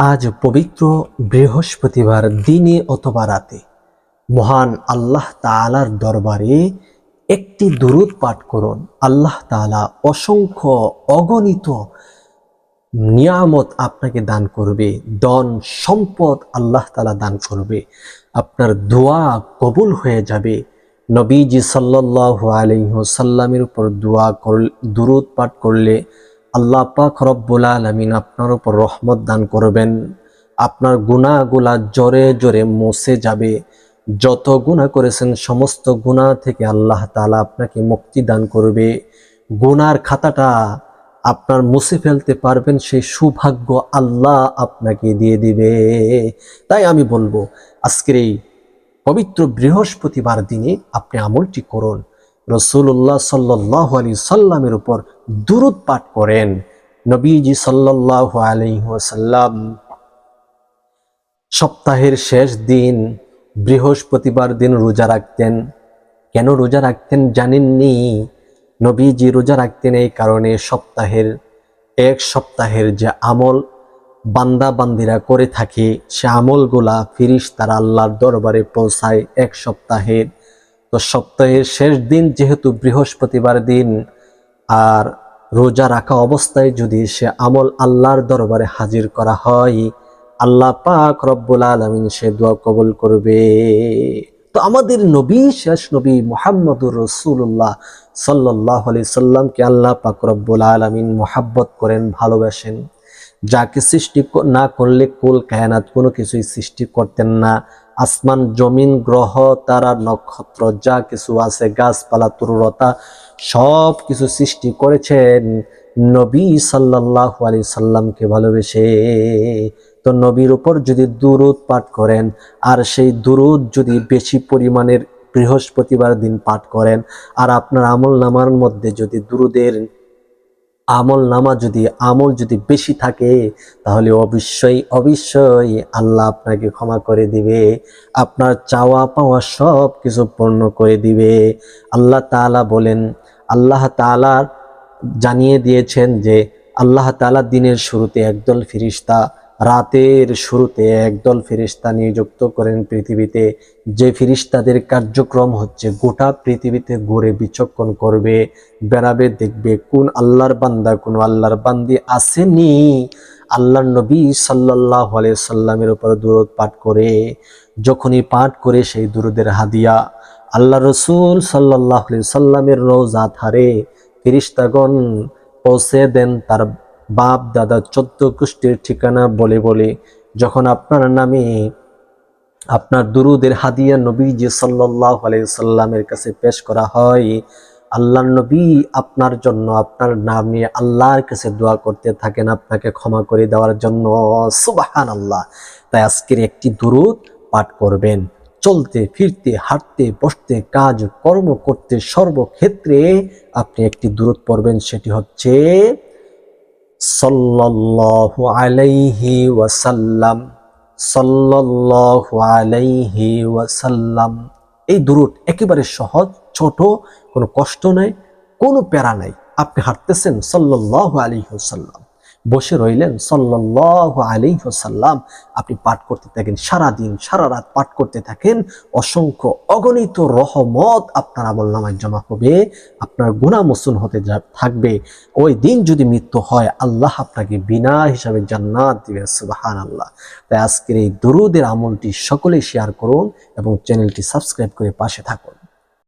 আজ পবিত্র বৃহস্পতিবার দিনে অথবা রাতে মহান আল্লাহ তাআলার দরবারে একটি দুরূদ পাঠ করুন। আল্লাহ তাআলা অসংখ্য অগণিত নিয়ামত আপনাকে দান করবে, ধন সম্পদ আল্লাহ তাআলা দান করবে, আপনার দোয়া কবুল হয়ে যাবে। নবীজি সাল্লাল্লাহু আলাইহি ওয়াসাল্লামের উপর দুরূদ পাঠ করলে আল্লাহ পাক রব্বুল আলামিন আপনার উপর রহমত দান করবেন। আপনার গুনাহগুলা জোরে জোরে মুছে যাবে। যত গুনাহ করেছেন সমস্ত গুনাহ থেকে আল্লাহ তাআলা আপনাকে মুক্তি দান করবে। গুনার খাতাটা আপনার মুছে ফেলতে পারবেন, সেই সৌভাগ্য আল্লাহ আপনাকে দিয়ে দিবে। তাই আমি বলবো, আজকের এই পবিত্র বৃহস্পতিবার দিনে আপনি আমলটি করুন। রাসূলুল্লাহ সাল্লাল্লাহু আলাইহি সাল্লামের উপর দুরূদ পাঠ করেন। নবীজি সাল্লাল্লাহু আলাইহি ওয়াসাল্লাম সপ্তাহের শেষ দিন বৃহস্পতিবার দিন রোজা রাখতেন। কেন রোজা রাখতেন জানেননি? নবীজি রোজা রাখতেন এই কারণে, এক সপ্তাহের যে আমল বান্দা বান্দিরা করে থাকে সে আমলগুলা ফেরেশতারা আল্লাহর দরবারে পৌঁছায় এক সপ্তাহের। তো সপ্তাহের শেষ দিন যেহেতু বৃহস্পতিবার দিন, আর রোজা রাখা অবস্থায় যদি সে আমল আল্লাহর দরবারে হাজির করা হয়, আল্লাহ পাক রব্বুল আলামিন সে দোয়া কবুল করবে। তো আমাদের নবী, শেষ নবী মুহাম্মদুর রাসূলুল্লাহ সাল্লাল্লাহু আলাইহি সাল্লামকে আল্লাহ পাক রব্বুল আলামিন মুহাব্বত করেন, ভালোবাসেন। যাকে সৃষ্টি না করলে কুল কায়নাত কোনো কিছুই সৃষ্টি করতেন না। আসমান জমিন গ্রহ তারা নক্ষত্র যা কিছু আছে, গাছপালা তরুলতা সব কিছু সৃষ্টি করেছেন নবী সাল্লাল্লাহু আলাইহি সাল্লামকে ভালোবেসে। তো নবীর উপর যদি দুরূদ পাঠ করেন, আর সেই দুরূদ যদি বেশি পরিমাণের বৃহস্পতিবার দিন পাঠ করেন, আর আপনার আমল নামার মধ্যে যদি দুরূদের আমল যদি বেশি থাকে, তাহলে অবশ্যই আল্লাহ আপনাকে ক্ষমা করে দিবে, আপনার চাওয়া পাওয়া সব কিছু পূর্ণ করে দিবে। আল্লাহ তাআলা বলেন, আল্লাহ তাআলা জানিয়ে দিয়েছেন যে আল্লাহ তাআলা দিনের শুরুতে একদল ফেরেশতা, রাতের শুরুতে একদল ফেরেশতা নিযুক্ত করেন পৃথিবীতে, যে ফেরেশতাদের কার্যক্রম হচ্ছে গোটা পৃথিবীতে ঘুরে বিচক্ষণ করবে, বেড়াবে, দেখবে কোন আল্লাহর বান্দা কোন আল্লাহর বান্দি আসেনি আল্লাহর নবী সাল্লাল্লাহু আলাইহি সাল্লামের উপর দুরূদ পাঠ করে। যখনই পাঠ করে সেই দুরূদের হাদিয়া আল্লাহ রাসূল সাল্লাল্লাহু আলাইহি সাল্লামের রওজা ধারে ফেরেশতাগণ পৌঁছে দেন, তার বাপ দাদা 14 গোষ্ঠীর ঠিকানা বলে বলে। যখন আপনার নামে আপনার দুরূদের হাদিয়া নবীজি সাল্লাল্লাহু আলাইহি সাল্লামের কাছে পেশ করা হয়, আল্লাহর নবী আপনার জন্য আপনার নাম নিয়ে আল্লাহর কাছে দোয়া করতে থাকেন আপনাকে ক্ষমা করে দেওয়ার জন্য। সুবহানাল্লাহ। তাই আজকের একটি দুরূদ পাঠ করবেন। চলতে ফিরতে, হাঁটতে বসতে, কাজ কর্ম করতে, সর্বক্ষেত্রে আপনি একটি দুরূদ পড়বেন, সেটি হচ্ছে সাল্লাল্লাহু আলাইহি ওয়াসাল্লাম, সাল্লাল্লাহু আলাইহি ওয়াসাল্লাম। এই দুরূদ একেবারে সহজ, ছোট, কোনো কষ্ট নাই, কোনো প্যারা নাই। আপনি হাঁটতেছেন সাল্লাল্লাহু আলাইহি ওয়াসাল্লাম, বসে রইলেন সাল্লাল্লাহু আলাইহি ওয়াসাল্লাম, আপনি পাঠ করতে থাকেন, সারা দিন সারা রাত পাঠ করতে থাকেন। অসংখ্য অগণিত রহমত আপনার আমলনামায় জমা হবে, আপনার গুনাহ মোচন হতে থাকবে। ওই দিন যদি মৃত্যু হয়, আল্লাহ আপনাকে বিনা হিসাবে জান্নাত দিবেন। সুবহানাল্লাহ। তাই আজকের এই দুরূদের আমলটি সকলেই শেয়ার করুন এবং চ্যানেলটি সাবস্ক্রাইব করে পাশে থাকুন।